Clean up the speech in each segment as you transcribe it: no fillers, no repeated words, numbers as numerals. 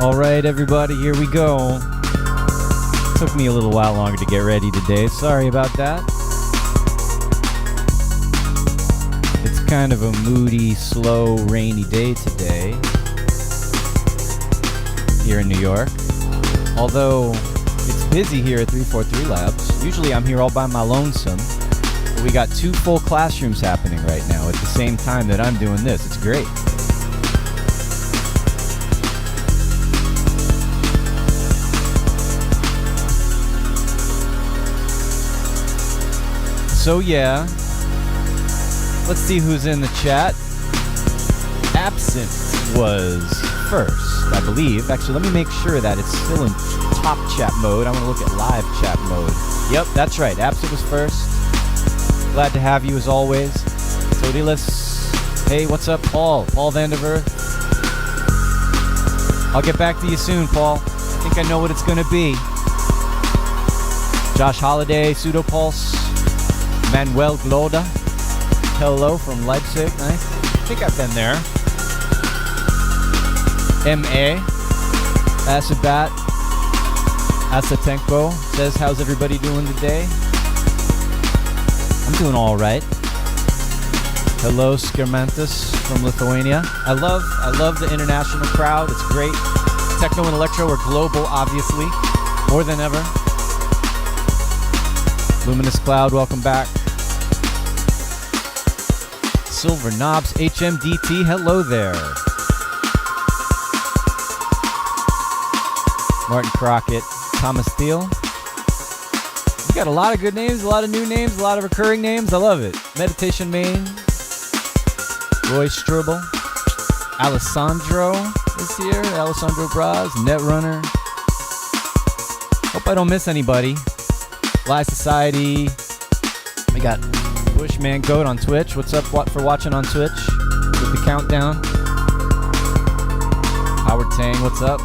All right, everybody, here we go. Took me a little while longer to get ready today. Sorry about that. It's kind of a moody, slow, rainy day today here in New York. Although it's busy here at 343 Labs. Usually I'm here all by my lonesome. But we got 2 full classrooms happening right now at the same time that I'm doing this. It's great. So yeah, let's see who's in the chat. Absent was first, I believe. Actually, let me make sure that it's still in top chat mode. I want to look at live chat mode. Yep, that's right. Absent was first. Glad to have you as always. Sodilis. Hey, what's up, Paul? Paul Vanderver. I'll get back to you soon, Paul. I think I know what it's going to be. Josh Holiday, Pseudopulse. Manuel Gloda. Hello from Leipzig. Nice. I think I've been there. M.A. Asabat. Asatenko says, how's everybody doing today? I'm doing all right. Hello, Skirmantis from Lithuania. I love the international crowd. It's great. Techno and Electro are global, obviously. More than ever. Luminous Cloud, welcome back. Silver Knobs, HMDT, hello there. Martin Crockett, Thomas Steele. We got a lot of good names, a lot of new names, a lot of recurring names. I love it. Meditation Main, Roy Strubel, Alessandro is here. Alessandro Braz, Netrunner. Hope I don't miss anybody. Fly Society. We got Bushman Goat on Twitch. What's up for watching on Twitch? With the countdown. Howard Tang, what's up?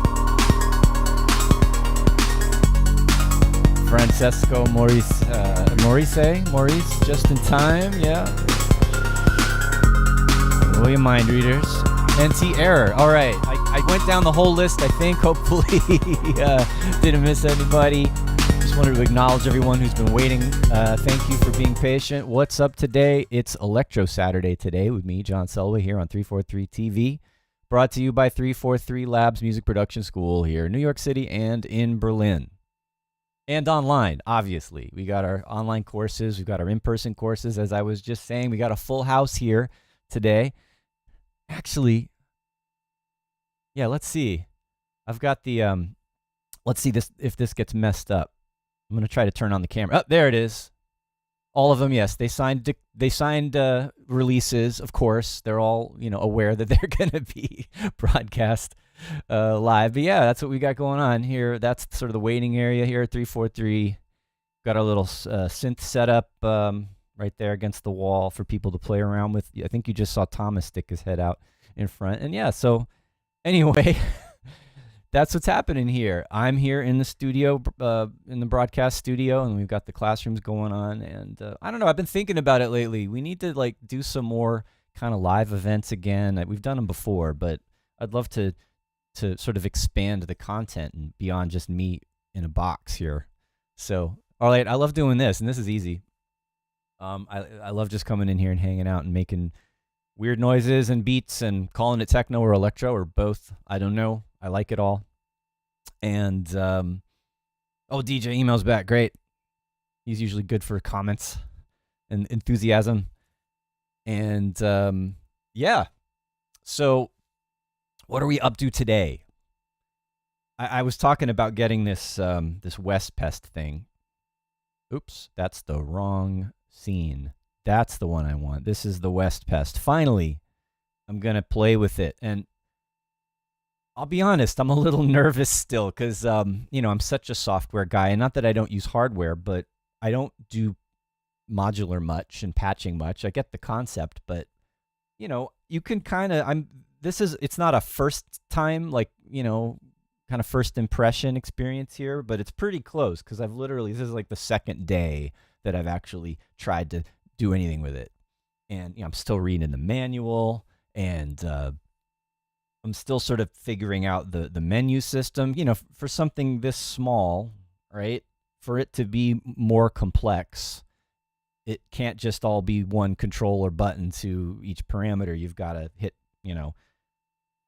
Francesco Maurice, just in time, yeah. William Mind Readers. NT Error, all right. I went down the whole list, I think. Hopefully didn't miss anybody. Wanted to acknowledge everyone who's been waiting. Thank you for being patient. What's up today? It's Electro Saturday today with me, John Selway, here on 343 TV. Brought to you by 343 Labs Music Production School here in New York City and in Berlin. And online, obviously. We got our online courses. We've got our in-person courses. As I was just saying, we got a full house here today. Actually, yeah, let's see. I've got the, let's see this if this gets messed up. I'm going to try to turn on the camera. Oh, there it is. All of them, yes. They signed releases, of course. They're all, aware that they're going to be broadcast live. But yeah, that's what we got going on here. That's sort of the waiting area here at 343. Got our little synth setup right there against the wall for people to play around with. I think you just saw Thomas stick his head out in front. And yeah, so anyway... That's what's happening here. I'm here in the studio, in the broadcast studio, and we've got the classrooms going on. And I don't know, I've been thinking about it lately. We need to do some more kind of live events again. We've done them before, but I'd love to sort of expand the content and beyond just me in a box here. So, all right, I love doing this, and this is easy. I love just coming in here and hanging out and making weird noises and beats and calling it techno or electro or both. I don't know. I like it all. And, DJ emails back. Great. He's usually good for comments and enthusiasm. And, yeah. So what are we up to today? I was talking about getting this West Pest thing. Oops, that's the wrong scene. That's the one I want. This is the West Pest. Finally, I'm going to play with it. And I'll be honest, I'm a little nervous still because, I'm such a software guy. And not that I don't use hardware, but I don't do modular much and patching much. I get the concept, but, you can kind of, it's not a first time, kind of first impression experience here, but it's pretty close because this is like the second day that I've actually tried to do anything with it. And I'm still reading the manual, and I'm I'm still sort of figuring out the menu system. You know, for something this small, right? For it to be more complex, it can't just all be one control or button to each parameter. You've got to hit, you know,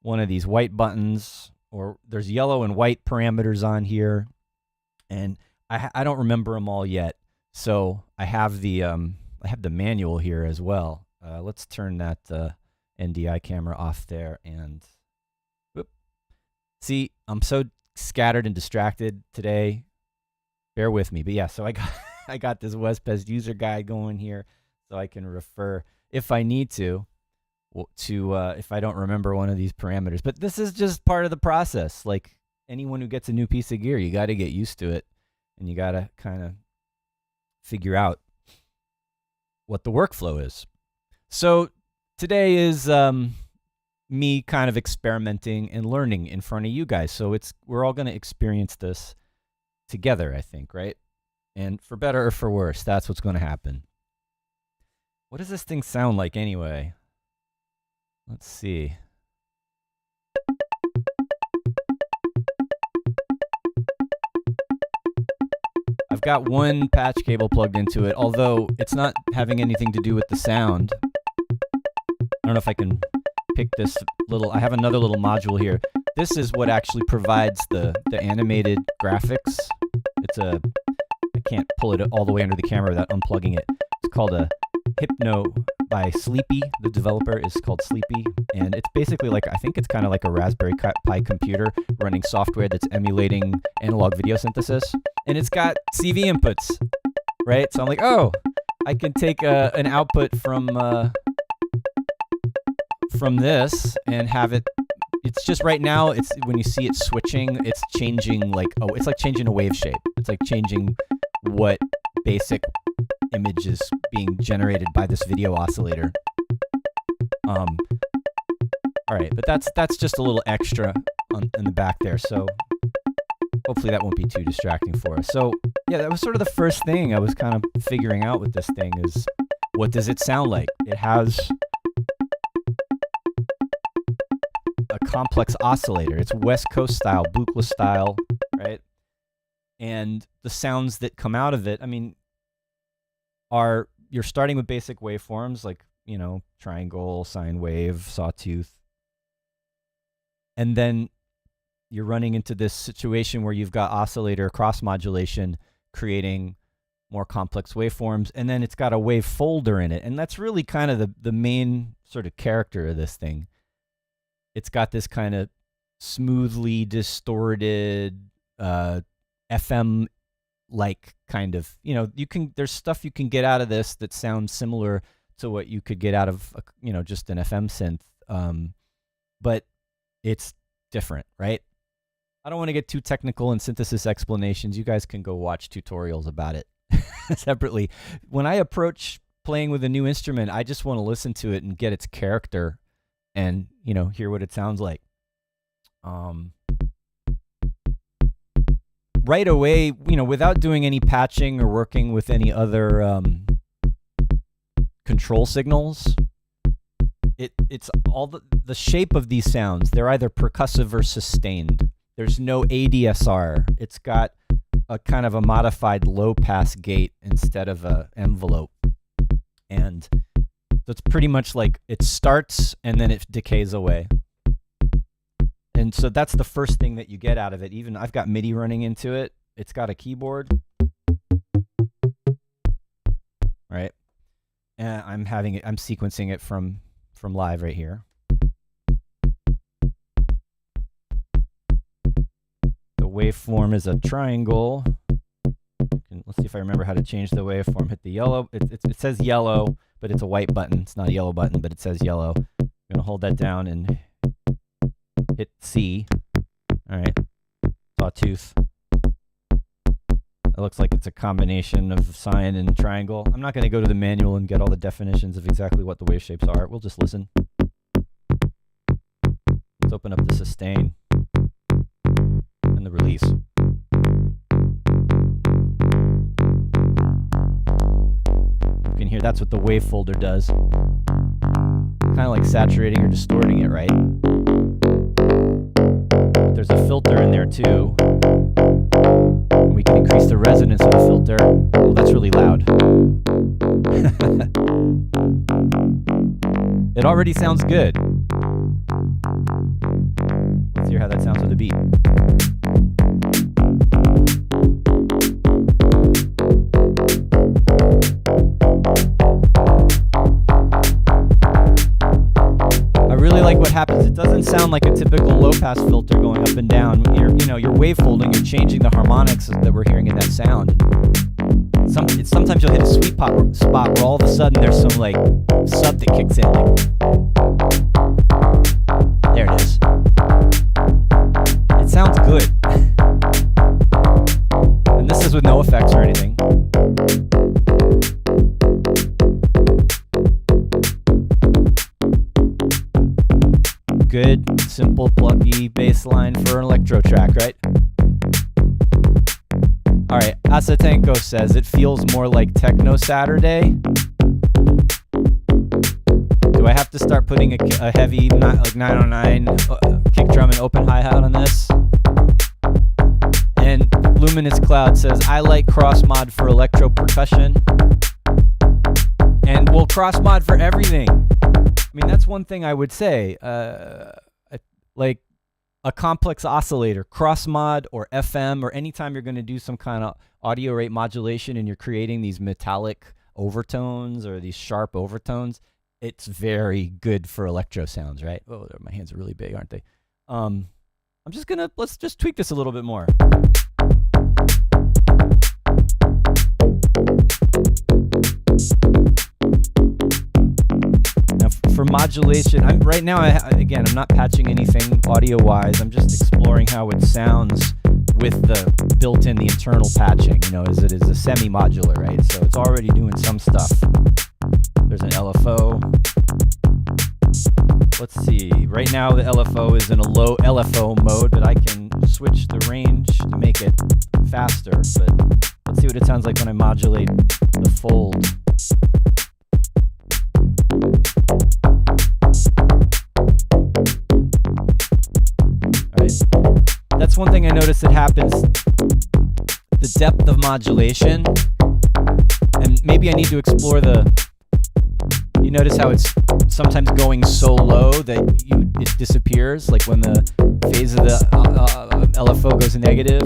one of these white buttons, or there's yellow and white parameters on here, and I don't remember them all yet. So I have the manual here as well. Let's turn that NDI camera off there, and whoop. See, I'm so scattered and distracted today. Bear with me, but yeah. So I got this Pest user guide going here, so I can refer if I need to if I don't remember one of these parameters. But this is just part of the process. Like anyone who gets a new piece of gear, you got to get used to it, and you got to kind of figure out what the workflow is. So today is me kind of experimenting and learning in front of you guys. So we're all going to experience this together, I think, right? And for better or for worse, that's what's going to happen. What does this thing sound like anyway? Let's see. I've got one patch cable plugged into it, although it's not having anything to do with the sound. I don't know if I can pick this little, I have another little module here. This is what actually provides the animated graphics. I can't pull it all the way under the camera without unplugging it. It's called a Hypno by Sleepy. The developer is called Sleepy, and it's basically like, I think it's kind of like a Raspberry Pi computer running software that's emulating analog video synthesis, and it's got CV inputs, right? So I'm like, oh, I can take an output from this and have it. It's just right now, it's when you see it switching, it's changing like, oh, it's like changing a wave shape. It's like changing what basic image is being generated by this video oscillator. All right, but that's just a little extra in the back there, so hopefully that won't be too distracting for us. So yeah, that was sort of the first thing I was kind of figuring out with this thing is, what does it sound like? It has a complex oscillator. It's West Coast style, Buchla style, right? And the sounds that come out of it, I mean, you're starting with basic waveforms like, you know, triangle, sine wave, sawtooth. And then you're running into this situation where you've got oscillator cross modulation creating more complex waveforms, and then it's got a wave folder in it. And that's really kind of the main sort of character of this thing. It's got this kind of smoothly distorted FM like kind of, you know, there's stuff you can get out of this that sounds similar to what you could get out of, you know, just an FM synth. But it's different, right? I don't want to get too technical in synthesis explanations. You guys can go watch tutorials about it separately. When I approach playing with a new instrument, I just want to listen to it and get its character and, you know, hear what it sounds like. Right away, you know, without doing any patching or working with any other control signals, it's all the shape of these sounds. They're either percussive or sustained. There's no ADSR. It's got a kind of a modified low pass gate instead of a envelope. And so it's pretty much like it starts and then it decays away. And so that's the first thing that you get out of it. Even I've got MIDI running into it. It's got a keyboard. Right? And I'm sequencing it from live right here. The waveform is a triangle. Let's see if I remember how to change the waveform. Hit the yellow. It says yellow, but it's a white button. It's not a yellow button, but it says yellow. I'm going to hold that down and hit C. All right. Sawtooth. It looks like it's a combination of sine and triangle. I'm not going to go to the manual and get all the definitions of exactly what the wave shapes are. We'll just listen. Let's open up the sustain and the release. You can hear that's what the wave folder does. Kind of like saturating or distorting it, right? there's a filter in there too. And we can increase the resonance of the filter. Oh, that's really loud. It already sounds good. Let's hear how that sounds with a beat. I really like what happens. It doesn't sound like a typical low-pass filter going up and down. You're wavefolding, you're changing the harmonics that we're hearing in that sound. Sometimes you'll hit a sweet spot where all of a sudden there's some like sub that kicks in. Like, there it is. It sounds good. And this is with no effects or anything. Good, simple, pluggy bass line for an electro track, right? Alright, Asatenko says it feels more like Techno Saturday. Do I have to start putting a heavy, like 909 kick drum and open hi-hat on this? And Luminous Cloud says, I like cross mod for electro percussion. And we'll cross mod for everything. I mean, that's one thing I would say. Like a complex oscillator, cross mod or FM, or anytime you're going to do some kind of audio rate modulation and you're creating these metallic overtones or these sharp overtones, it's very good for electro sounds, right? Oh, my hands are really big, aren't they? Let's just tweak this a little bit more. Now for modulation, right now, I'm not patching anything audio-wise. I'm just exploring how it sounds with the built-in, the internal patching, as it is a semi-modular, right? So it's already doing some stuff. There's an LFO. Let's see. Right now the LFO is in a low LFO mode, but I can switch the range to make it faster. But let's see what it sounds like when I modulate the fold. Alright. That's one thing I noticed that happens. The depth of modulation. And maybe I need to explore you notice how it's sometimes going so low that it disappears, like when the phase of the LFO goes negative.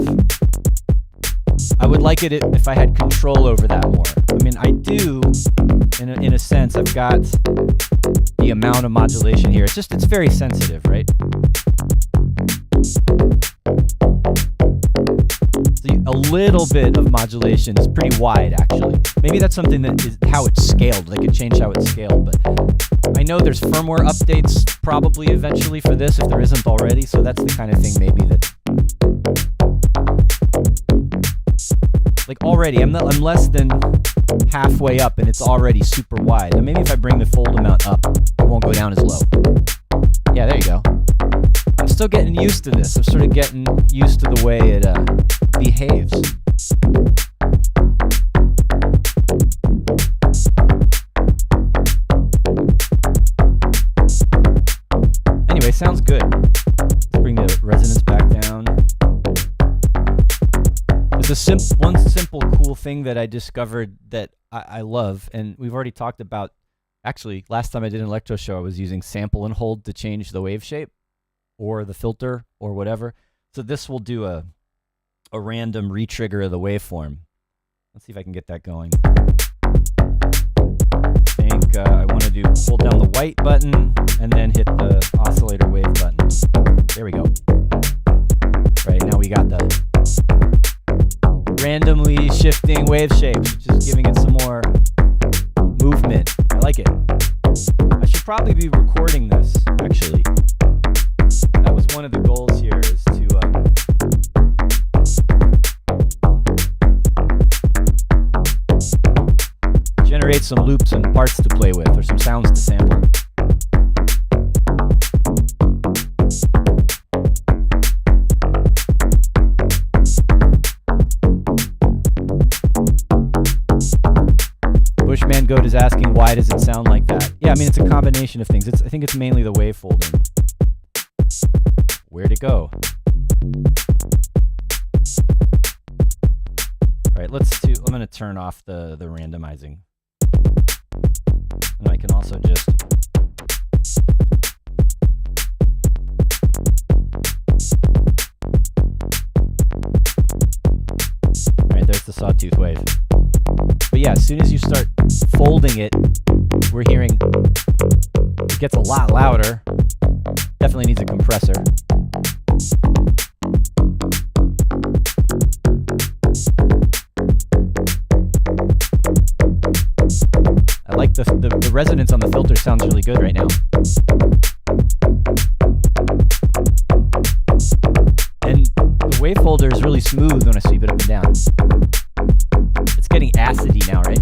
I would like it if I had control over that more. I mean, I do, in a sense. I've got the amount of modulation here. It's very sensitive, right? So a little bit of modulation is pretty wide, actually. Maybe that's something that is how it's scaled. They could change how it's scaled, but I know there's firmware updates probably eventually for this if there isn't already. So that's the kind of thing maybe that, like already, I'm less than halfway up and it's already super wide. And maybe if I bring the fold amount up, it won't go down as low. Yeah, there you go. I'm still getting used to this. I'm sort of getting used to the way it behaves. Anyway, sounds good. Let's bring the resonance back down. There's one simple cool thing that I discovered that I love, and we've already talked about. Actually, last time I did an electro show, I was using sample and hold to change the wave shape or the filter or whatever. So this will do a random re-trigger of the waveform. Let's see if I can get that going. I think I want to hold down the white button and then hit the oscillator wave button. There we go. Right, now we got the randomly shifting wave shapes, which is giving it some more movement. I like it. I should probably be recording this, actually. That was one of the goals here, is to generate some loops and parts to play with, or some sounds to sample. Bushman Goat is asking, why does it sound like that? Yeah, I mean, it's a combination of things. I think it's mainly the wave folding. Where'd it go? All right, I'm going to turn off the randomizing. And I can also just Alright, there's the sawtooth wave. But yeah, as soon as you start folding it, we're hearing it gets a lot louder. Definitely needs a compressor. I like the resonance on the filter sounds really good right now. And the wave folder is really smooth when I sweep it up and down. It's getting acidy now, right?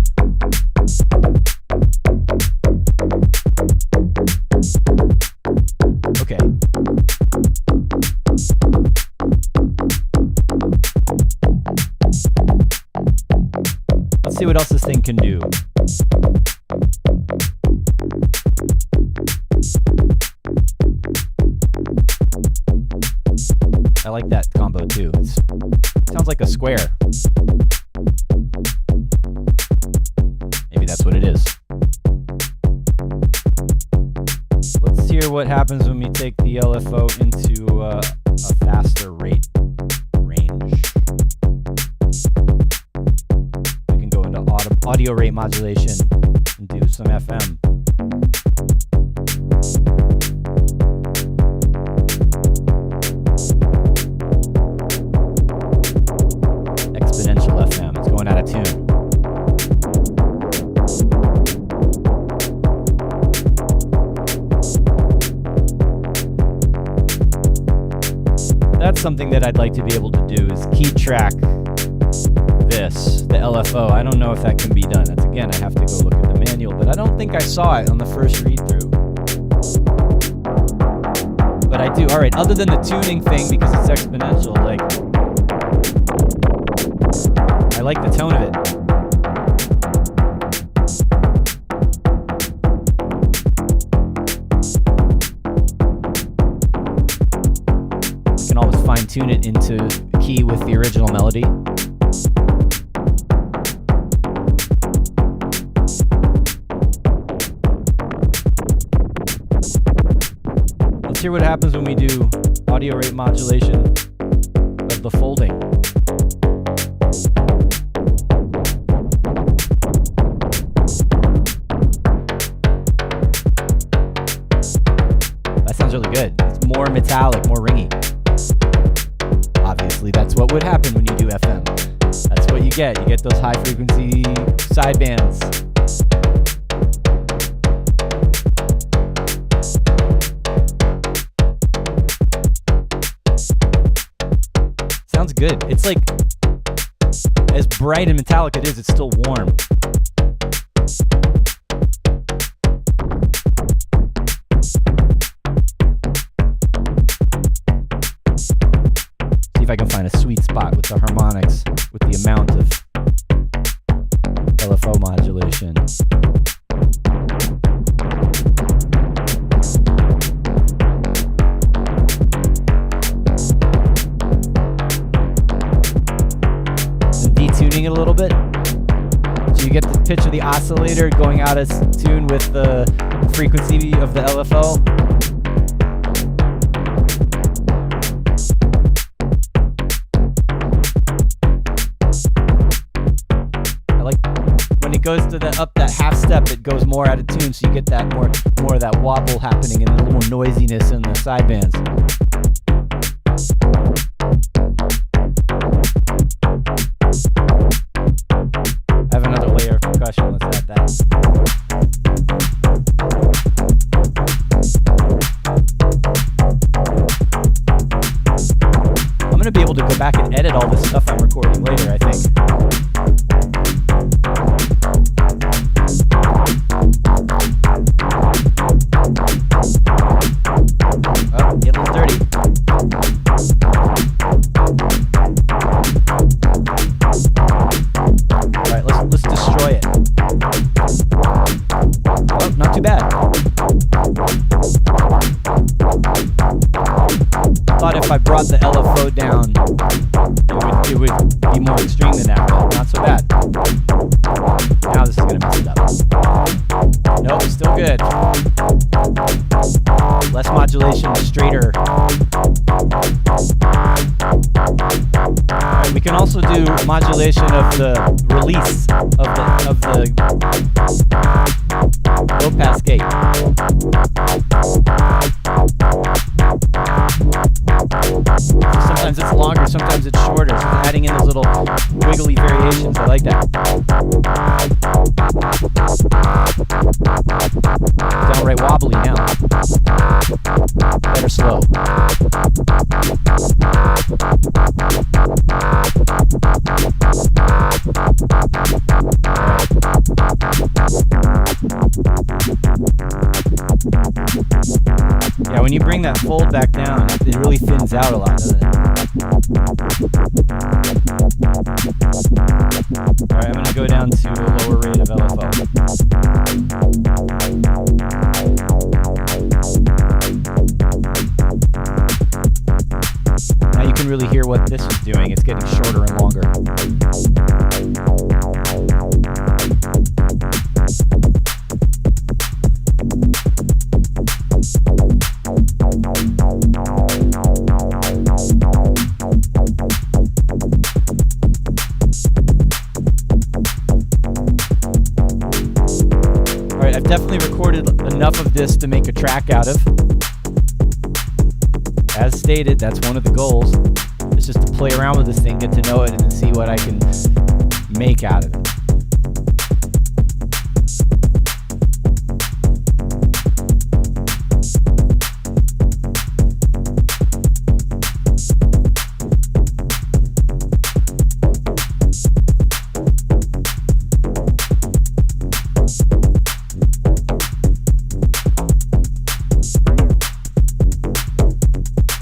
Okay. Let's see what else this thing can do. I like that combo too. It sounds like a square. Maybe that's what it is. Let's hear what happens when we take the LFO into a faster rate range. We can go into audio rate modulation and do some FM. Exponential FM. It's going out of tune. That's something that I'd like to be able to do is key track this, the LFO. I don't know if that can be done. That's again, I have to go look at the manual, but I don't think I saw it on the first read through. But I do. All right, other than the tuning thing, because it's exponential, like, I like the tone of it. You can always fine tune it into key with the original melody. Let's hear what happens when we do audio rate modulation of the folding. That sounds really good. It's more metallic, more ringy. Obviously, that's what would happen when you do FM. That's what you get. You get those high frequency sidebands. Sounds good. It's like, as bright and metallic it is, it's still warm. See if I can find a sweet spot with the harmonics, with the amount of LFO modulation. Detuning it a little bit, so you get the pitch of the oscillator going out of tune with the frequency of the LFO. I like when it goes to the up that half step, it goes more out of tune, so you get that more of that wobble happening and a little more noisiness in the sidebands. I have another layer of percussion. Let's add that. I'm going to be able to go back and edit all this stuff I'm recording later, I think. Oh, get a little dirty. Alright, let's destroy it. Oh, not too bad. Thought if I brought the LFO down, it would be more extreme than that, but not so bad. Now this is gonna mess it up. Nope, still good. Less modulation, straighter. Alright, we can also do modulation of the release of the low pass gate. Sometimes it's longer, sometimes it's shorter. So adding in those little wiggly variations, I like that. Downright wobbly now. Better slow. Yeah, when you bring that fold back down, it really thins out a lot, doesn't it? Alright, I'm going to go down to a lower rate of LFO. Now you can really hear what this is doing. It's getting shorter and longer. Alright, I've definitely recorded enough of this to make a track out of. As stated, that's one of the goals. It's just to play around with this thing, get to know it, and then see what I can make out of it.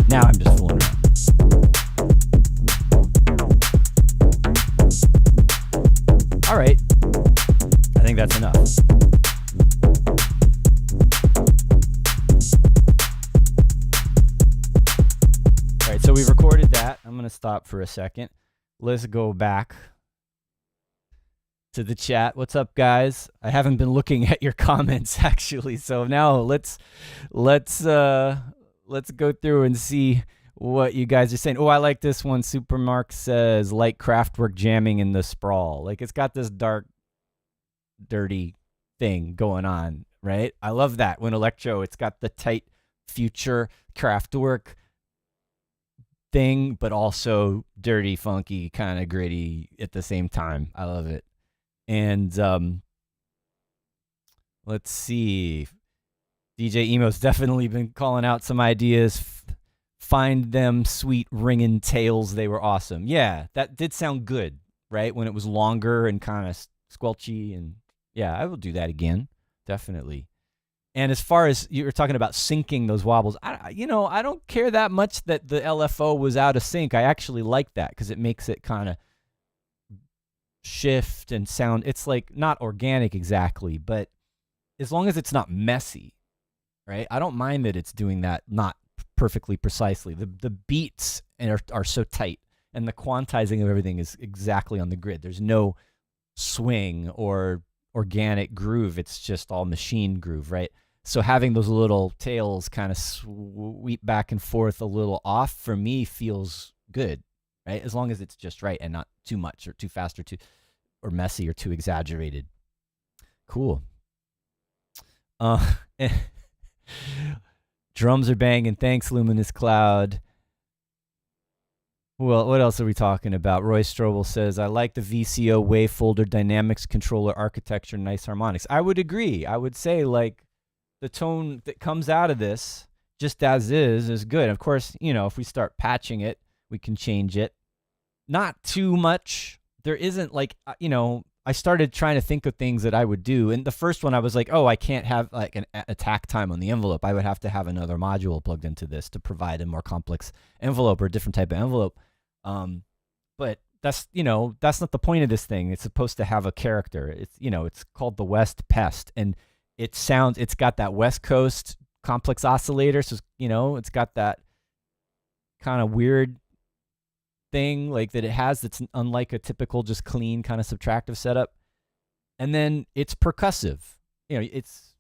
Now I'm just fooling around. All right, I think that's enough. All right, so we've recorded that. I'm gonna stop for a second. Let's go back to the chat. What's up, guys? I haven't been looking at your comments actually, so now let's go through and see what you guys are saying. Oh, I like this one. Supermark says, like Kraftwerk jamming in the sprawl. Like, it's got this dark, dirty thing going on, right? I love that. When Electro, it's got the tight future Kraftwerk thing, but also dirty, funky, kind of gritty at the same time. I love it. And let's see. DJ Emo's definitely been calling out some ideas. Find them sweet ringing tails. They were awesome. Yeah, that did sound good, right? When it was longer and kind of squelchy. And yeah, I will do that again. Definitely. And as far as you were talking about syncing those wobbles, I don't care that much that the LFO was out of sync. I actually like that because it makes it kind of shift and sound. It's like not organic exactly, but as long as it's not messy. Right? I don't mind that it's doing that not perfectly precisely. The beats are so tight, and the quantizing of everything is exactly on the grid. There's no swing or organic groove. It's just all machine groove, right? So having those little tails kind of sweep back and forth a little off, for me, feels good, right? As long as it's just right and not too much or too fast or messy or too exaggerated. Cool. Drums are banging. Thanks, Luminous Cloud. Well, what else are we talking about? Roy Strobel says, I like the VCO wavefolder dynamics controller architecture, nice harmonics. I would agree. I would say, like, the tone that comes out of this, just as is good. Of course, if we start patching it, we can change it. Not too much. There isn't, like, I started trying to think of things that I would do. And the first one, I was like, oh, I can't have like an attack time on the envelope. I would have to have another module plugged into this to provide a more complex envelope or a different type of envelope. But that's not the point of this thing. It's supposed to have a character. It's called the West Pest, and it's got that West Coast complex oscillator. So, it's got that kind of weird thing like that it has that's unlike a typical just clean kind of subtractive setup. And then it's percussive. It's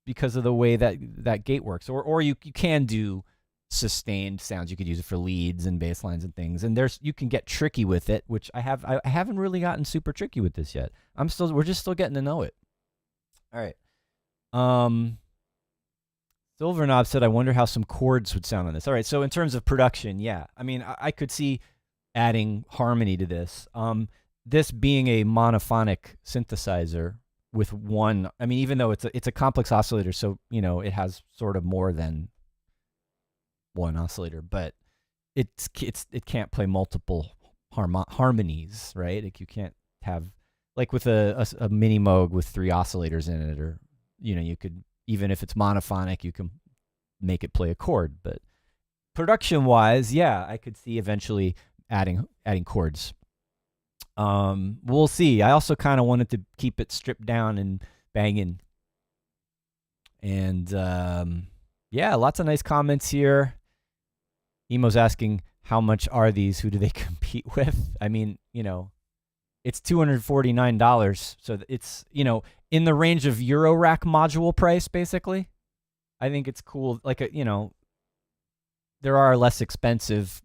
because of the way that gate works. Or you can do sustained sounds. You could use it for leads and bass lines and things. And you can get tricky with it, which I haven't really gotten super tricky with this yet. We're just still getting to know it. All right. Silver Knob said, I wonder how some chords would sound on this. All right, so in terms of production, yeah. I mean, I could see adding harmony to this. This being a monophonic synthesizer with one, I mean, even though it's a complex oscillator, so, it has sort of more than one oscillator, but it can't play multiple harmonies, right? Like you can't have, like with a mini Moog with 3 oscillators in it, or, you could, even if it's monophonic, you can make it play a chord. But production-wise, yeah, I could see eventually adding chords. We'll see. I also kind of wanted to keep it stripped down and banging. And yeah, lots of nice comments here. Emo's asking, how much are these? Who do they compete with? I mean, it's $249. So it's, in the range of Eurorack module price, basically. I think it's cool. Like, there are less expensive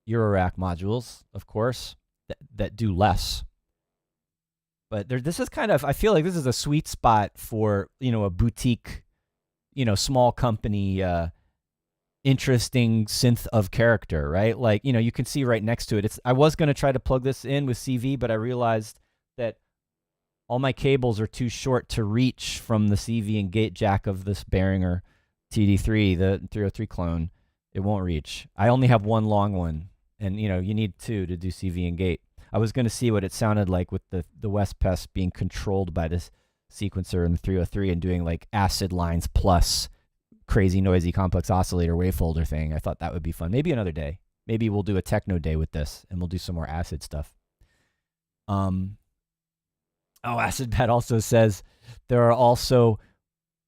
Eurorack modules, of course, that do less. But this is kind of, I feel like this is a sweet spot for, a boutique, small company, interesting synth of character, right? Like, you can see right next to it. I was going to try to plug this in with CV, but I realized that all my cables are too short to reach from the CV and gate jack of this Behringer TD3, the 303 clone. It won't reach. I only have one long one, and you need 2 to do CV and gate. I was going to see what it sounded like with the West Pest being controlled by this sequencer in the 303 and doing like acid lines plus crazy noisy complex oscillator wavefolder thing. I thought that would be fun. Maybe another day. Maybe we'll do a techno day with this and we'll do some more acid stuff. Acid Bat also says there are also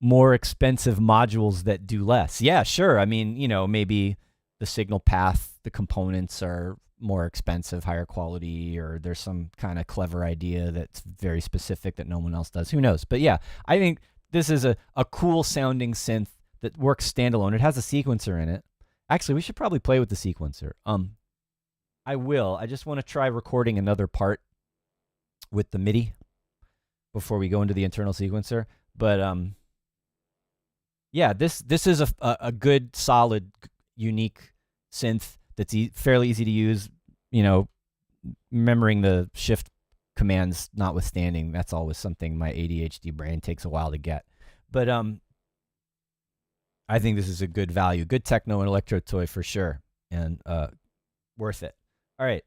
more expensive modules that do less. Yeah, sure. I mean, maybe the signal path, the components are more expensive, higher quality, or there's some kind of clever idea that's very specific that no one else does. Who knows? But yeah, I think this is a cool sounding synth that works standalone. It has a sequencer in it. Actually, we should probably play with the sequencer. I will. I just want to try recording another part with the MIDI before we go into the internal sequencer. But yeah, this is a good, solid, unique synth that's fairly easy to use. Remembering the shift commands notwithstanding, that's always something my ADHD brain takes a while to get. But I think this is a good value, good techno and electro toy for sure, and worth it. All right,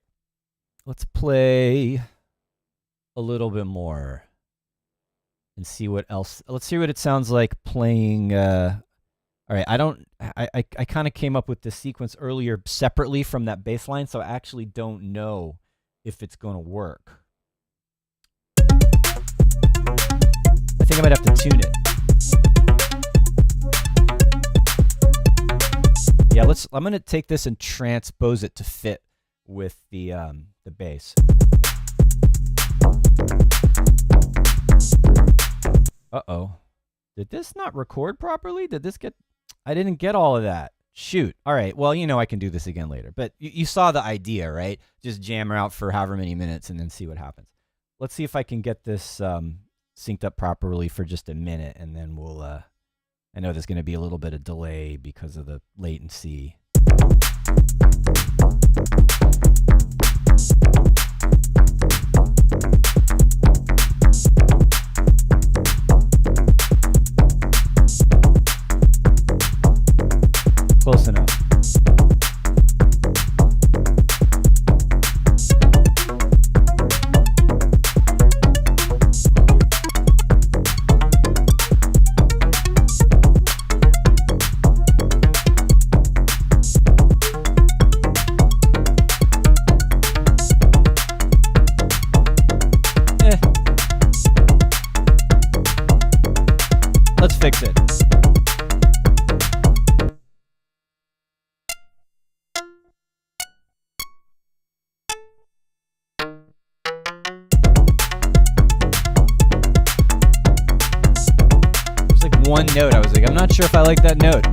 let's play a little bit more and see what else. Let's see what it sounds like playing. All right, I kind of came up with this sequence earlier separately from that bass line, so I actually don't know if it's going to work. I think I might have to tune it. Yeah, I'm going to take this and transpose it to fit with the bass. Uh-oh. Did this not record properly? I didn't get all of that. Shoot. All right. Well, I can do this again later. But you saw the idea, right? Just jam her out for however many minutes and then see what happens. Let's see if I can get this synced up properly for just a minute, and then we'll... I know there's going to be a little bit of delay because of the latency. Close enough. Let's fix it. one note. I was like, I'm not sure if I like that note.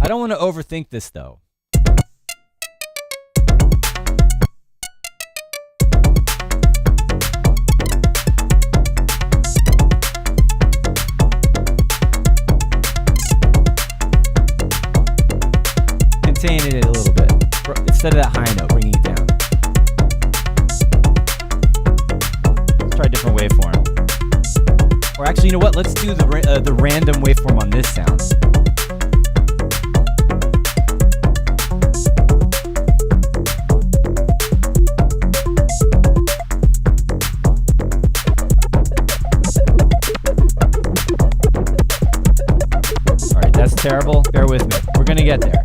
I don't want to overthink this though. Containing it a little bit. Instead of that high note, bringing it down. Let's try a different waveform. Or actually, you know what? Let's do the random waveform on this sound. All right, that's terrible. Bear with me. We're gonna get there.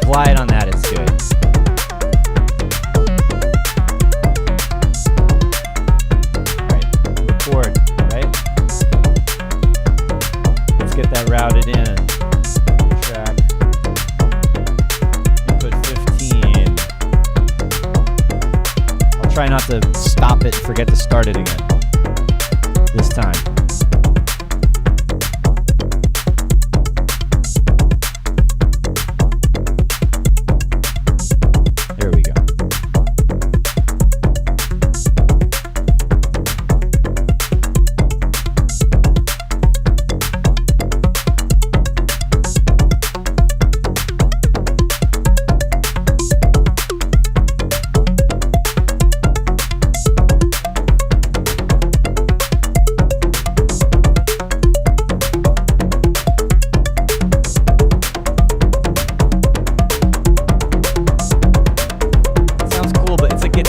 Glide on that is good. Right, record, right? Let's get that routed in. Track. Input 15. I'll try not to stop it and forget to start it again. This time.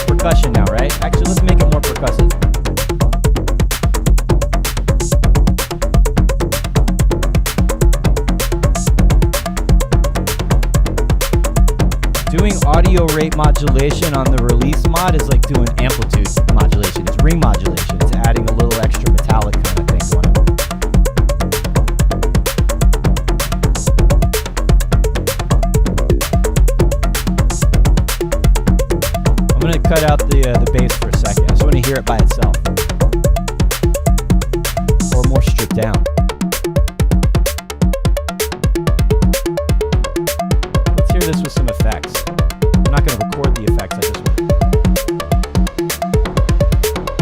Percussion now, right? Actually, let's make it more percussive. Doing audio rate modulation on the release mod is like doing amplitude modulation. It's ring modulation. It's adding a little extra metallic kind of thing going on. I'm going to cut out the bass for a second. I just want to hear it by itself. Or more stripped down. Let's hear this with some effects. I'm not going to record the effects, I just want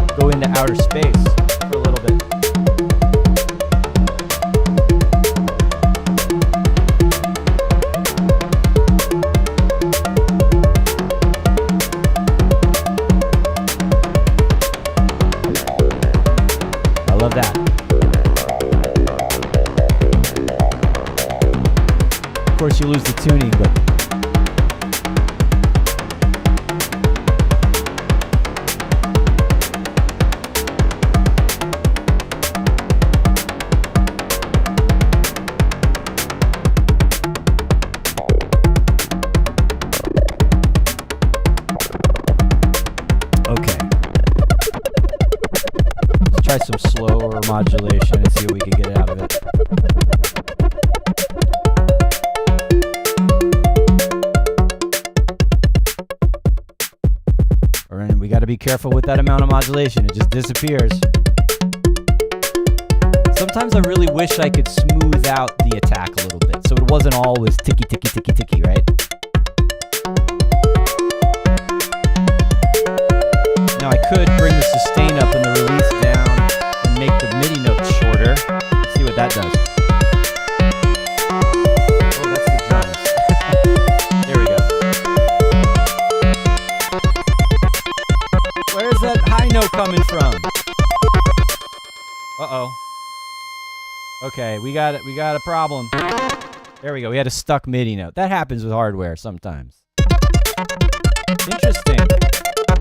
to go into outer space for a little bit. Love that. Of course, you lose the tuning, but try some slower modulation and see what we can get out of it. And we got to be careful with that amount of modulation. It just disappears. Sometimes I really wish I could smooth out the attack a little bit so it wasn't always ticky, ticky, ticky, ticky, right? Now I could bring the sustain up and the release down. Make the MIDI notes shorter. Let's see what that does. Oh, that's the drums. There we go. Where's that high note coming from? Uh-oh. Okay, we got it. We got a problem. There we go. We had a stuck MIDI note. That happens with hardware sometimes. Interesting.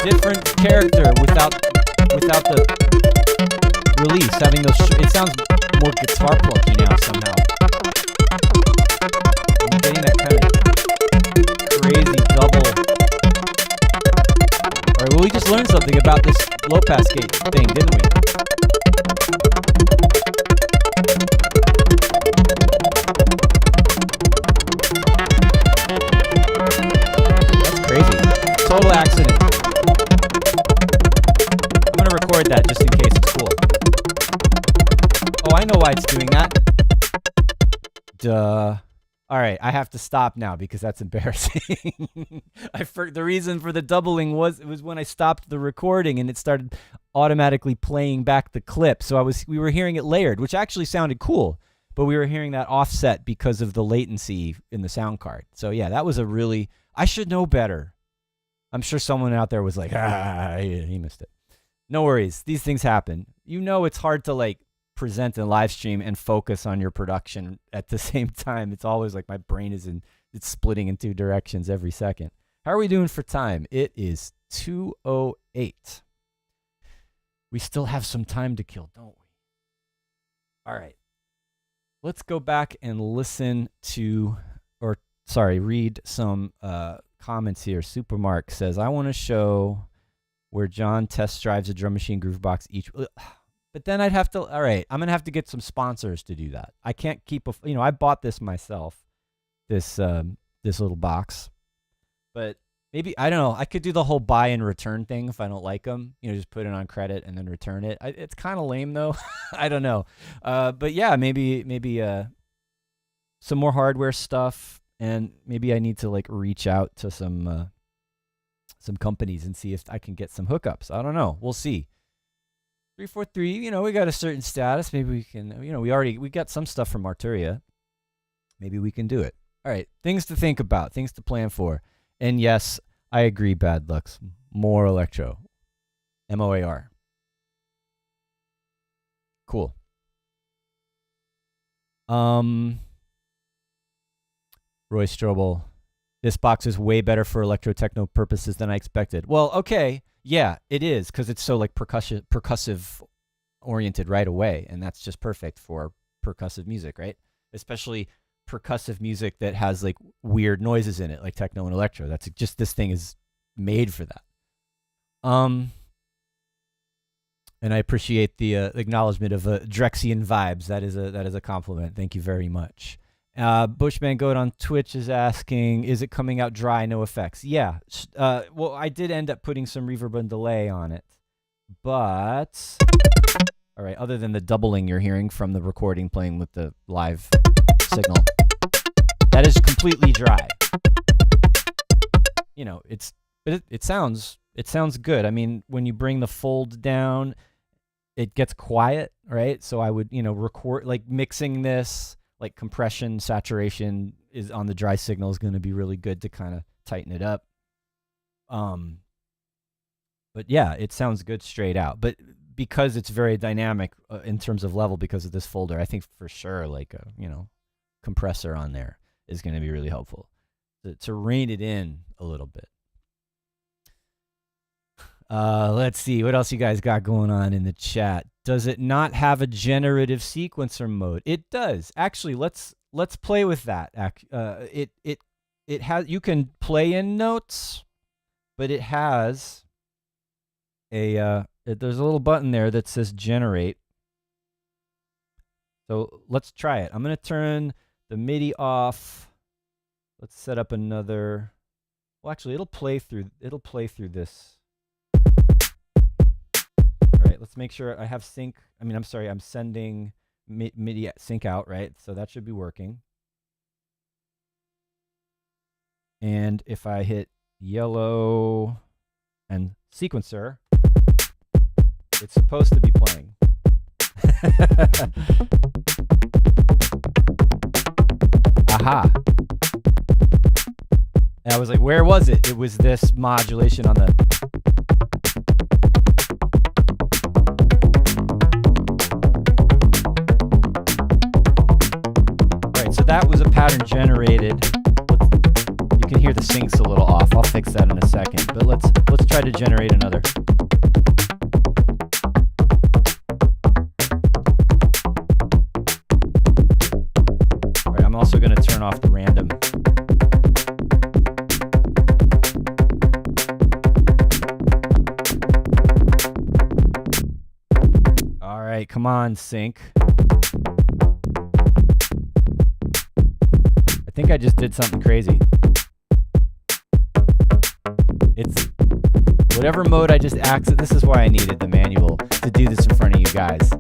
Different character without the release, having those it sounds more guitar plucky now somehow. I'm getting that kind of crazy double. Alright, well, we just learned something about this low pass gate thing, didn't we? That's crazy. Total accident. I'm gonna record that just in case it's cool. Oh, I know why it's doing that. Duh. All right, I have to stop now because that's embarrassing. The reason for the doubling was when I stopped the recording and it started automatically playing back the clip. So we were hearing it layered, which actually sounded cool, but we were hearing that offset because of the latency in the sound card. So yeah, that was I should know better. I'm sure someone out there was like, he missed it. No worries, these things happen. You know, it's hard to like present and live stream and focus on your production at the same time. It's always like my brain it's splitting in two directions every second. How are we doing for time? It is 2:08. We still have some time to kill, don't we? All right. Let's go back and listen to, read some comments here. Supermark says, I want to show where John test drives a drum machine groovebox each. But then I'd have to, all right, I'm going to have to get some sponsors to do that. I can't keep I bought this myself, this little box. But maybe, I don't know, I could do the whole buy and return thing if I don't like them. Just put it on credit and then return it. It's kind of lame though. I don't know. But yeah, maybe some more hardware stuff, and maybe I need to like reach out to some companies and see if I can get some hookups. I don't know. We'll see. 343, we got a certain status. Maybe we can, we got some stuff from Arturia. Maybe we can do it. All right, things to think about, things to plan for. And yes, I agree, Bad Lux. More Electro. MOAR. Cool. Roy Strobel. This box is way better for electro-techno purposes than I expected. Well, okay. Yeah, it is, because it's so like percussive oriented right away, and that's just perfect for percussive music, right? Especially percussive music that has like weird noises in it, like techno and electro. That's just, this thing is made for that. And I appreciate the acknowledgement of Drexian vibes. That is a compliment. Thank you very much. Bushman Goat on Twitch is asking, is it coming out dry, no effects? Yeah. Well, I did end up putting some reverb and delay on it. But, all right, other than the doubling you're hearing from the recording playing with the live signal, that is completely dry. It sounds good. I mean, when you bring the fold down, it gets quiet, right? So I would, record, like mixing this, like compression, saturation is on the dry signal is going to be really good to kind of tighten it up. But yeah, it sounds good straight out. But because it's very dynamic in terms of level because of this folder, I think for sure like a, compressor on there is going to be really helpful to rein it in a little bit. Let's see what else you guys got going on in the chat. Does it not have a generative sequencer mode? It does. Actually, let's play with that. It has, you can play in notes, but it has a there's a little button there that says generate. So let's try it. I'm going to turn the MIDI off. Let's set up another. Well, actually, it'll play through this. Let's make sure I have sync. I'm sending MIDI sync out, right? So that should be working. And if I hit yellow and sequencer, it's supposed to be playing. Aha. And I was like, where was it? It was this modulation on the... So that was a pattern generated. You can hear the sync's a little off. I'll fix that in a second. But let's try to generate another. All right, I'm also going to turn off the random. right, come on, sync. I think I just did something crazy. It's whatever mode I just accessed. This is why I needed the manual to do this in front of you guys.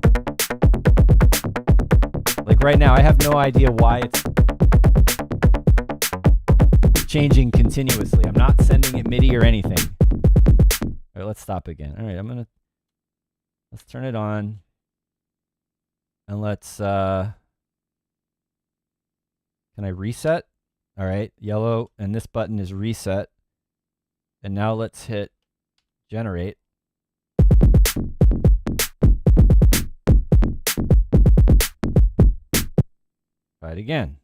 Like right now, I have no idea why it's changing continuously. I'm not sending it MIDI or anything. All right, let's stop again. All right, let's turn it on. And let's, can I reset? All right, yellow, and this button is reset. And now let's hit generate. Try it again.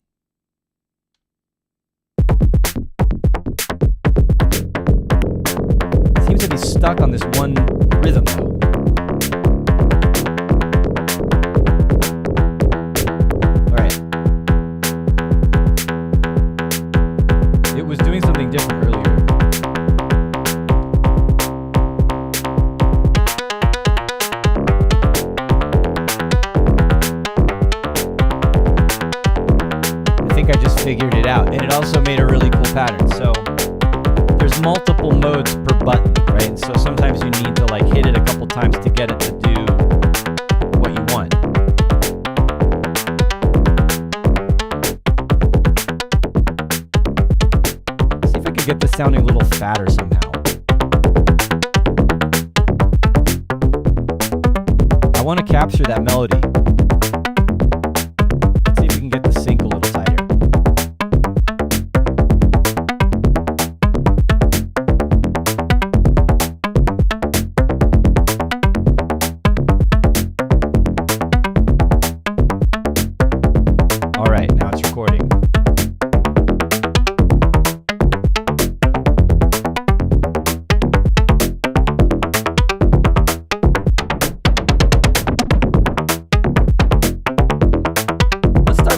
It seems to be stuck on this one rhythm though. All right. It was doing something different earlier. I just figured it out, and it also made a really cool pattern. So there's multiple modes per button, right? And so sometimes you need to like hit it a couple times to get it to do what you want. Let's see if I can get this sounding a little fatter somehow. I want to capture that melody. Let's see if we can get the sync a little tighter.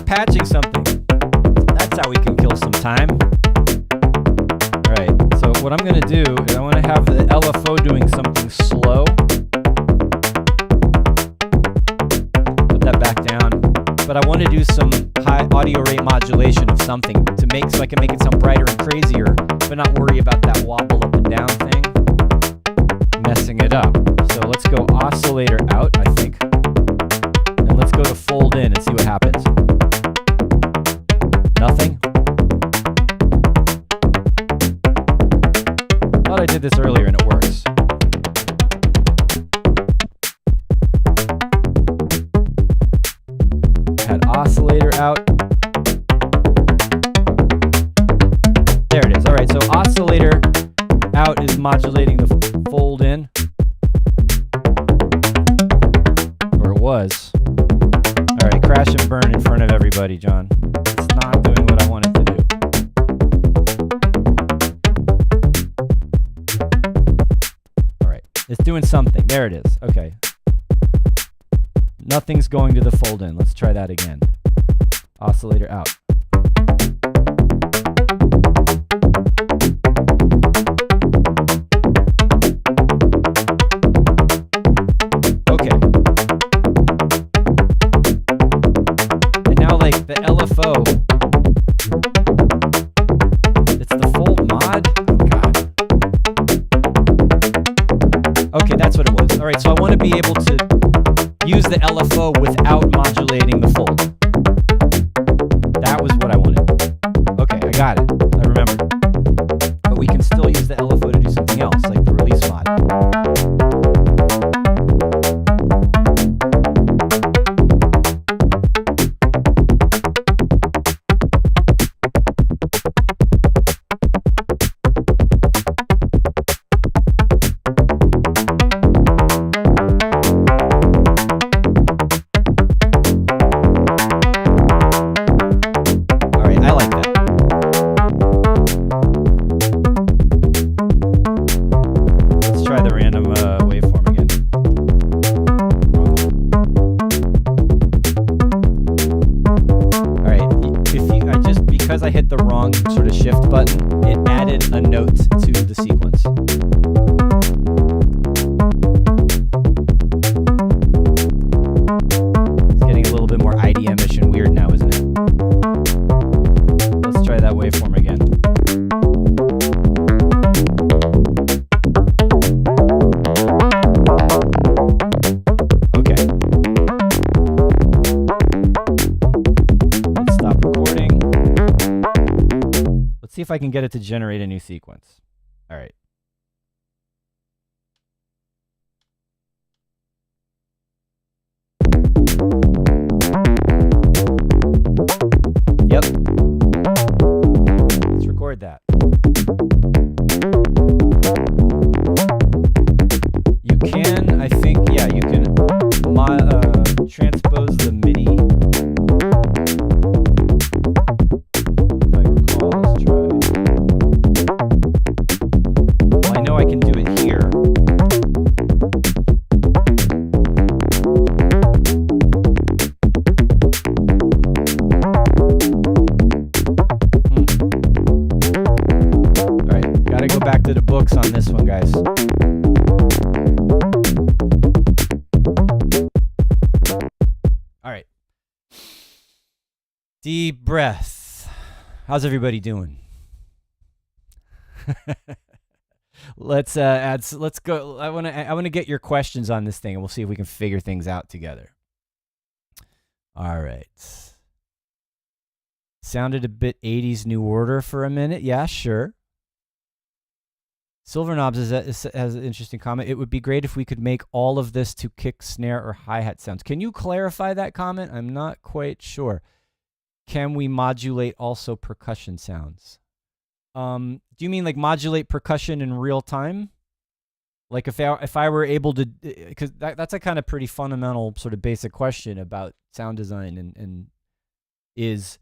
Patching something. That's how we can kill some time. Alright, so what I'm going to do is I want to have the LFO doing something slow. Put that back down. But I want to do some high audio rate modulation of something to make so I can make it sound brighter and crazier, but not worry about that wobble up and down thing messing it up. So let's go oscillator out, I think. And let's go to fold in and see what happens. Nothing. Thought I did this earlier and it works. Had oscillator out. There it is. All right, so oscillator out is modulating the fold in. Or it was. All right, crash and burn in front of everybody, John. It's not doing what I want it to do. All right, it's doing something. There it is. Okay. Nothing's going to the fold in. Let's try that again. Oscillator out. Okay. And now like the LFO, it's the fold mod? Oh God. Okay, that's what it was. All right, so I want to be able to use the LFO without modulating the fold. That was what I wanted. Okay, I got it. I remembered. But we can still use the LFO to do something else, like the release mod. I hit the wrong sort of shift button, it added a note to the sequence. see if I can get it to generate a new sequence. All right. Yep. Let's record that. You can, I think, yeah, you can transpose the MIDI. If I recall, let's try. Well, I know I can do it here. All right, gotta go back to the books on this one, guys. All right. Deep breath. How's everybody doing? Let's go. I want to get your questions on this thing, and we'll see if we can figure things out together. All right. Sounded a bit 80s New Order for a minute. Yeah, sure. Silver Knobs has an interesting comment. It would be great if we could make all of this to kick, snare, or hi-hat sounds. Can you clarify that comment? I'm not quite sure. Can we modulate also percussion sounds? Do you mean like modulate percussion in real time? Like if I were able to, because that's a kind of pretty fundamental sort of basic question about sound design and is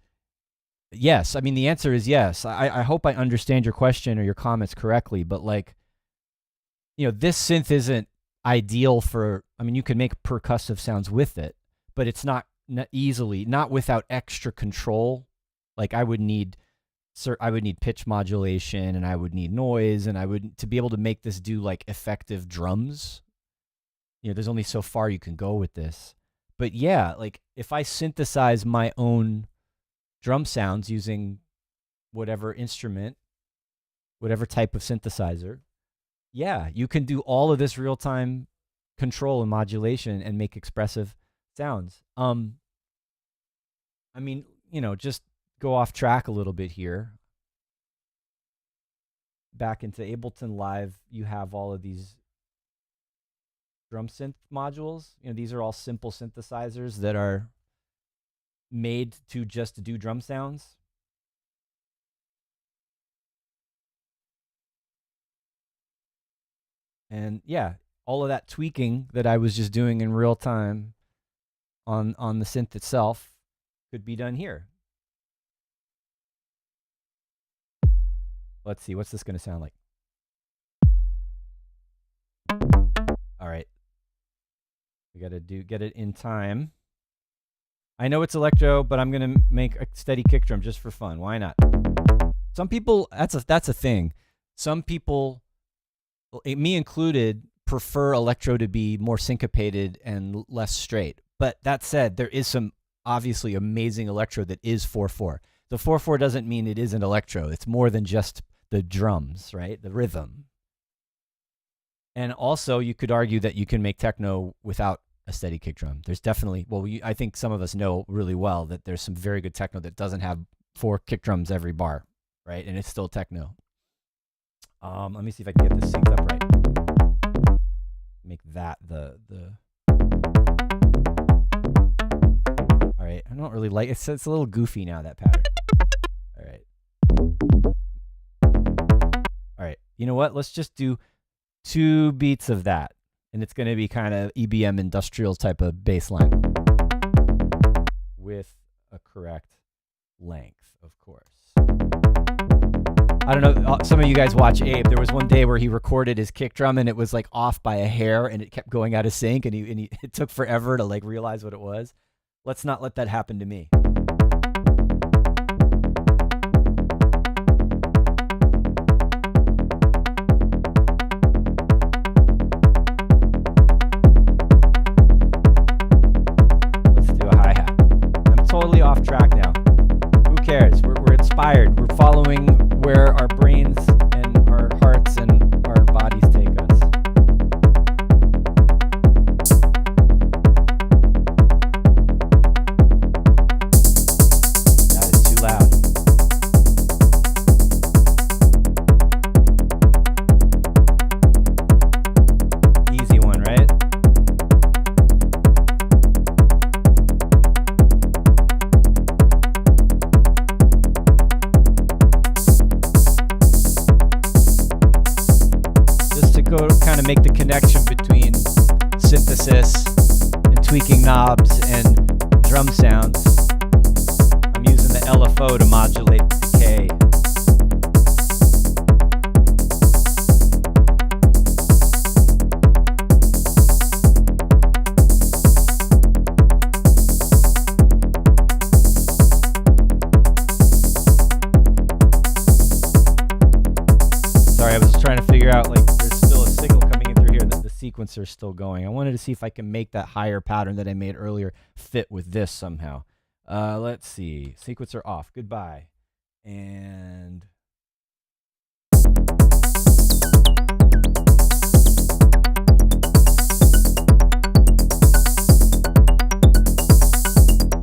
yes. I mean, the answer is yes. I hope I understand your question or your comments correctly, but like, you know, this synth isn't ideal for, I mean, you can make percussive sounds with it, but it's not easily, not without extra control. Like I would need pitch modulation and I would need noise and I would, to be able to make this do like effective drums, you know, there's only so far you can go with this. But yeah, like if I synthesize my own drum sounds using whatever instrument, whatever type of synthesizer, yeah, you can do all of this real-time control and modulation and make expressive sounds. I mean, you know, just go off track a little bit here. Back into Ableton Live, you have all of these drum synth modules. You know, these are all simple synthesizers that are made to just do drum sounds. And yeah, all of that tweaking that I was just doing in real time on the synth itself could be done here. Let's see, what's this going to sound like? All right. We got to get it in time. I know it's electro, but I'm going to make a steady kick drum just for fun. Why not? Some people, that's a thing. Some people, me included, prefer electro to be more syncopated and less straight. But that said, there is some obviously amazing electro that is 4/4. The 4/4 doesn't mean it isn't electro. It's more than just the drums, right? The rhythm. And also, you could argue that you can make techno without a steady kick drum. There's definitely, well, I think some of us know really well that there's some very good techno that doesn't have 4 kick drums every bar, right? And it's still techno. Let me see if I can get this synced up right. Make that the. All right, I don't really like it. It's a little goofy now, that pattern. All right. All right. You know what? Let's just do 2 beats of that. And it's going to be kind of EBM industrial type of bass line with a correct length, of course. I don't know, some of you guys watch Abe. There was one day where he recorded his kick drum and it was like off by a hair and it kept going out of sync and it took forever to like realize what it was. Let's not let that happen to me. Totally off track now. Who cares? We're inspired. We're following where our brains and our hearts and our bodies take us. That is too loud. connection between synthesis and tweaking knobs and drum sounds. I'm using the LFO to modulate the decay. Sorry, I was trying to figure out, like, there's still a signal coming in through here that the sequencer is still going. I wanted to see if I can make that higher pattern that I made earlier fit with this somehow. Let's see. Sequencer off. Goodbye. And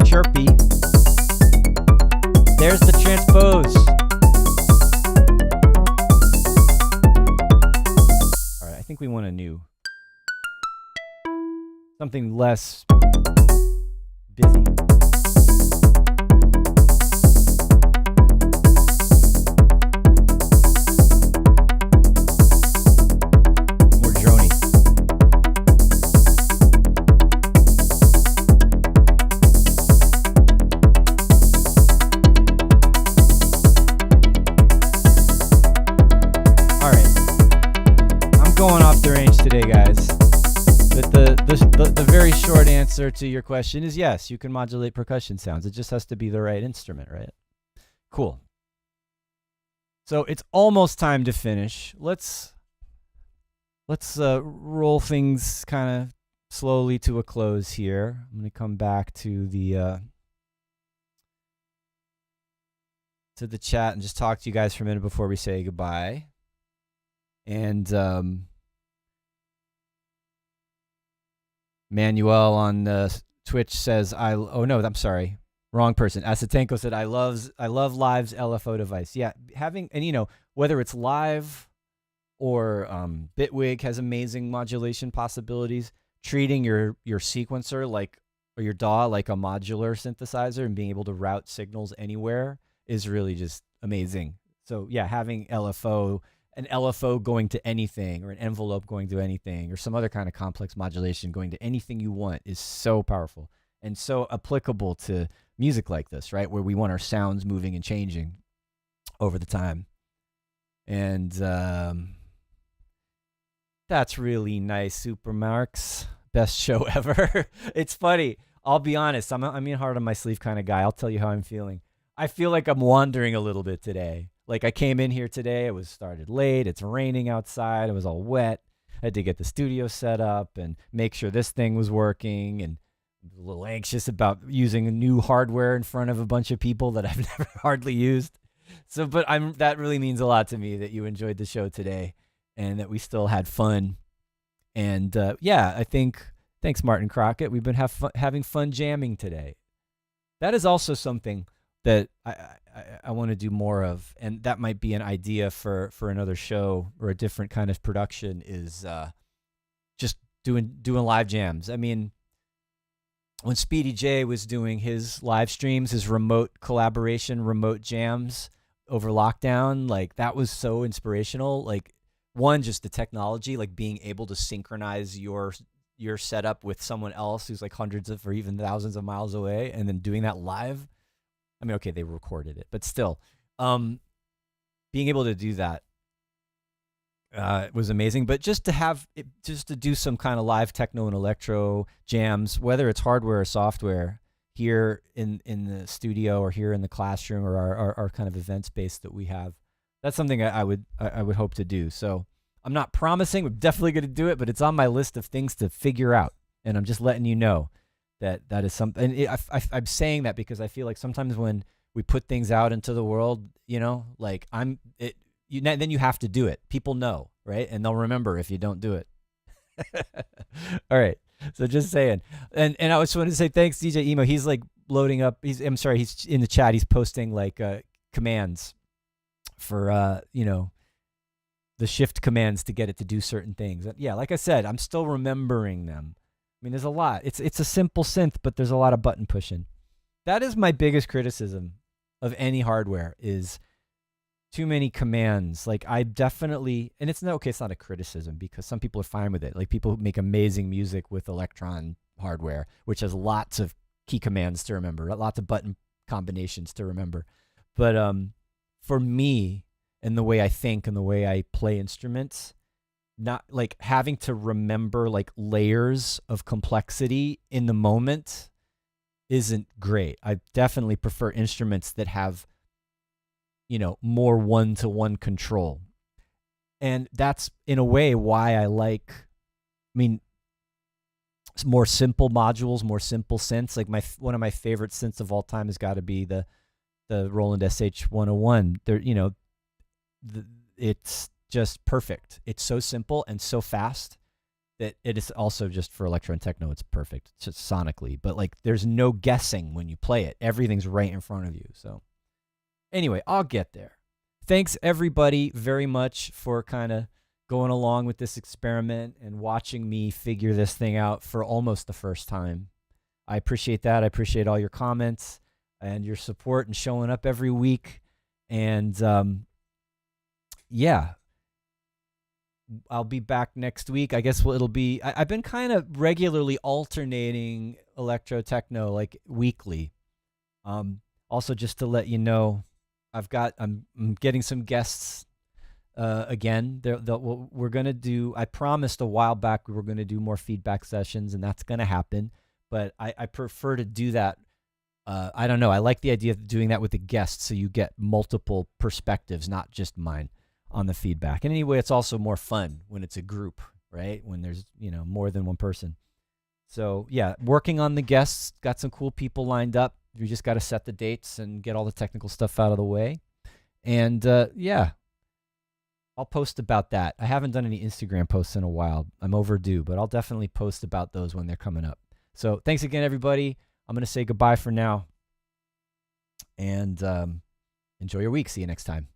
chirpy. There's the transpose. All right, I think we want a new, something less busy. More drony. All right, I'm going off the range today, guys. But the very short answer to your question is yes, you can modulate percussion sounds. It just has to be the right instrument, right? Cool. So it's almost time to finish. Let's roll things kind of slowly to a close here. I'm going to come back to the chat and just talk to you guys for a minute before we say goodbye. And Manuel on Twitch says, oh no, I'm sorry. Wrong person. Asatenko said, I love Live's LFO device. Yeah, having, and you know, whether it's Live or Bitwig has amazing modulation possibilities. Treating your sequencer like, or your DAW like a modular synthesizer and being able to route signals anywhere is really just amazing. So yeah, having LFO, an LFO going to anything, or an envelope going to anything, or some other kind of complex modulation going to anything you want is so powerful and so applicable to music like this, right? Where we want our sounds moving and changing over the time. And that's really nice, Supermarks. Best show ever. It's funny. I'll be honest. I'm a heart on my sleeve kind of guy. I'll tell you how I'm feeling. I feel like I'm wandering a little bit today. Like I came in here today, it was started late, it's raining outside, it was all wet. I had to get the studio set up and make sure this thing was working, and I was a little anxious about using new hardware in front of a bunch of people that I've never hardly used. So, but that really means a lot to me that you enjoyed the show today and that we still had fun. And yeah, I think, thanks Martin Crockett, we've been having fun jamming today. That is also something that I want to do more of, and that might be an idea for another show or a different kind of production, is just doing live jams. I mean, when Speedy J was doing his live streams, his remote collaboration, remote jams over lockdown, like that was so inspirational. Like one, just the technology, like being able to synchronize your setup with someone else who's like hundreds of or even thousands of miles away, and then doing that live. I mean, okay, they recorded it, but still, being able to do that was amazing. But just to have it, just to do some kind of live techno and electro jams, whether it's hardware or software, here in the studio or here in the classroom or our kind of event space that we have, that's something I would hope to do. So I'm not promising we're definitely going to do it, but it's on my list of things to figure out, and I'm just letting you know that is something. And I'm saying that because I feel like sometimes when we put things out into the world, you know, like then you have to do it. People know, right? And they'll remember if you don't do it. All right. So just saying. And I just wanted to say thanks, DJ Emo. He's like loading up. He's in the chat. He's posting like commands for, you know, the shift commands to get it to do certain things. Yeah, like I said, I'm still remembering them. I mean, there's a lot. It's a simple synth, but there's a lot of button pushing. That is my biggest criticism of any hardware, is too many commands. Like I definitely, and it's not a criticism because some people are fine with it. Like people make amazing music with Electron hardware, which has lots of key commands to remember, lots of button combinations to remember. But for me and the way I think and the way I play instruments, not like having to remember like layers of complexity in the moment isn't great. I definitely prefer instruments that have, more one-to-one control. And that's in a way why I like, more simple modules, more simple synths. Like one of my favorite synths of all time has got to be the Roland SH-101. It's just perfect. It's so simple and so fast that it is also just for electro and techno. It's perfect, just sonically. But like, there's no guessing when you play it. Everything's right in front of you. So anyway, I'll get there. Thanks everybody very much for kind of going along with this experiment and watching me figure this thing out for almost the first time. I appreciate that. I appreciate all your comments and your support and showing up every week. And yeah, I'll be back next week. I guess it'll be, I've been kind of regularly alternating electro techno like weekly. Also, just to let you know, I'm getting some guests again. We're going to do, I promised a while back we were going to do more feedback sessions, and that's going to happen. But I prefer to do that. I don't know. I like the idea of doing that with the guests so you get multiple perspectives, not just mine, on the feedback. And anyway, it's also more fun when it's a group, right? When there's, more than one person. So yeah, working on the guests, got some cool people lined up. We just got to set the dates and get all the technical stuff out of the way. And yeah, I'll post about that. I haven't done any Instagram posts in a while. I'm overdue, but I'll definitely post about those when they're coming up. So thanks again, everybody. I'm going to say goodbye for now. And enjoy your week. See you next time.